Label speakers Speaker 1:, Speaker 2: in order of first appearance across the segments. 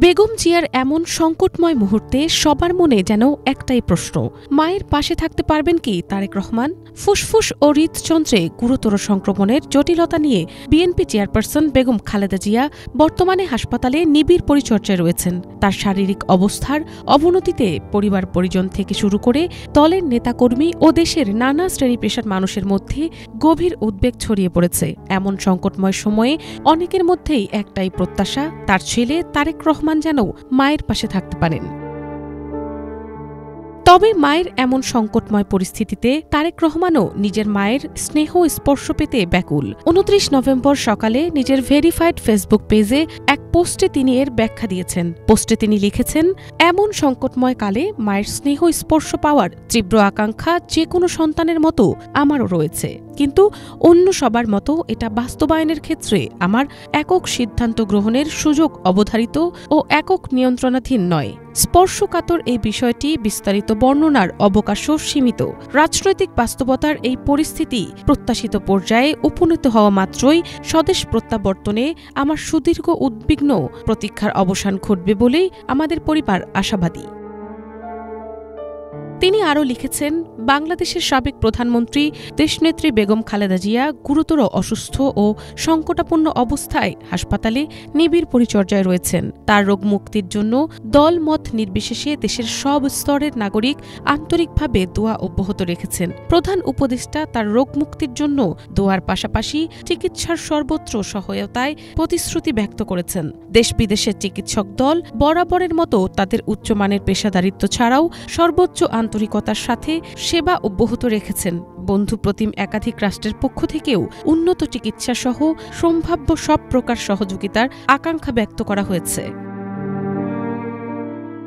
Speaker 1: বেগম জিয়ার এমন সংকটময় মুহূর্তে সবার মনে যেন একটাই প্রশ্ন, মায়ের পাশে থাকতে পারবেন কি তারেক রহমান? ফুসফুস ও হৃদযন্ত্রে গুরুতর সংক্রমণের জটিলতা নিয়ে বিএনপি চেয়ারপারসন বেগম খালেদা জিয়া বর্তমানে হাসপাতালে নিবিড় পরিচর্যায় রয়েছেন। তার শারীরিক অবস্থার অবনতিতে পরিবার পরিজন থেকে শুরু করে দলের নেতাকর্মী ও দেশের নানা শ্রেণী পেশার মানুষের মধ্যে গভীর উদ্বেগ ছড়িয়ে পড়েছে। এমন সংকটময় সময়ে অনেকের মধ্যেই একটাই প্রত্যাশা, তার ছেলে তারেক রহমান যেন মায়ের পাশে থাকতে পারেন। তবে মায়ের এমন সংকটময় পরিস্থিতিতে তারেক রহমানও নিজের মায়ের স্নেহ স্পর্শ পেতে ব্যাকুল। ২৯ নভেম্বর সকালে নিজের ভেরিফাইড ফেসবুক পেজে এক পোস্টে তিনি এর ব্যাখ্যা দিয়েছেন। পোস্টে তিনি লিখেছেন, এমন সংকটময় কালে মায়ের স্নেহ স্পর্শ পাওয়ার তীব্র আকাঙ্ক্ষা যে কোনো সন্তানের মতো আমারও রয়েছে, কিন্তু অন্য সবার মতো এটা বাস্তবায়নের ক্ষেত্রে আমার একক সিদ্ধান্ত গ্রহণের সুযোগ অবধারিত ও একক নিয়ন্ত্রণাধীন নয়। স্পর্শকাতর এই বিষয়টি বিস্তারিত বর্ণনার অবকাশও সীমিত। রাজনৈতিক বাস্তবতার এই পরিস্থিতি প্রত্যাশিত পর্যায়ে উপনীত হওয়া মাত্রই স্বদেশ প্রত্যাবর্তনে আমার সুদীর্ঘ উদ্বিগ্ন প্রতীক্ষার অবসান ঘটবে বলেই আমাদের পরিবার আশাবাদী। তিনি আরও লিখেছেন, বাংলাদেশের সাবেক প্রধানমন্ত্রী দেশনেত্রী বেগম খালেদা জিয়া গুরুতর অসুস্থ ও সংকটাপন্ন অবস্থায় হাসপাতালে নিবিড় পরিচর্যায় রয়েছেন। তার রোগ মুক্তির জন্য দল মত নির্বিশেষে দেশের সব স্তরের নাগরিক আন্তরিকভাবে দোয়া অব্যাহত রেখেছেন। প্রধান উপদেষ্টা তার রোগ মুক্তির জন্য দোয়ার পাশাপাশি চিকিৎসার সর্বত্র সহায়তায় প্রতিশ্রুতি ব্যক্ত করেছেন। দেশ বিদেশের চিকিৎসক দল বরাবরের মতো তাদের উচ্চমানের পেশাদারিত্ব ছাড়াও সর্বোচ্চ আন্তরিকতার সাথে সেবা অব্যাহত রেখেছেন। বন্ধুপ্রতিম একাধিক রাষ্ট্রের পক্ষ থেকেও উন্নত চিকিৎসা সহ সম্ভাব্য সব প্রকার সহযোগিতার আকাঙ্ক্ষা ব্যক্ত করা হয়েছে।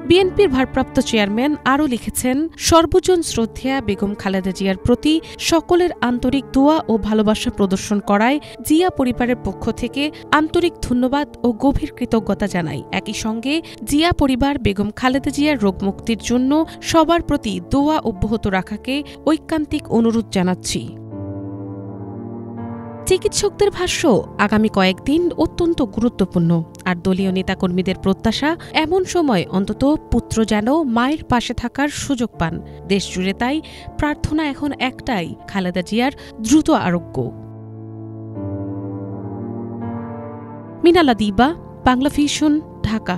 Speaker 1: বিএনপির ভারপ্রাপ্ত চেয়ারম্যান আরও লিখেছেন, সর্বজন শ্রদ্ধেয়া বেগম খালেদা জিয়ার প্রতি সকলের আন্তরিক দোয়া ও ভালোবাসা প্রদর্শন করায় জিয়া পরিবারের পক্ষ থেকে আন্তরিক ধন্যবাদ ও গভীর কৃতজ্ঞতা জানাই। একই সঙ্গে জিয়া পরিবার বেগম খালেদা জিয়ার রোগ মুক্তির জন্য সবার প্রতি দোয়া অব্যাহত রাখাকে ঐকান্তিক অনুরোধ জানাচ্ছি। চিকিৎসকদের ভাষ্য, আগামী কয়েকদিন অত্যন্ত গুরুত্বপূর্ণ, আর দলীয় নেতাকর্মীদের প্রত্যাশা এমন সময় অন্তত পুত্র যেন মায়ের পাশে থাকার সুযোগ পান। দেশজুড়ে তাই প্রার্থনা এখন একটাই, খালেদা জিয়ার দ্রুত আরোগ্য। মিনালা দিবা, বাংলা ভিশন, ঢাকা।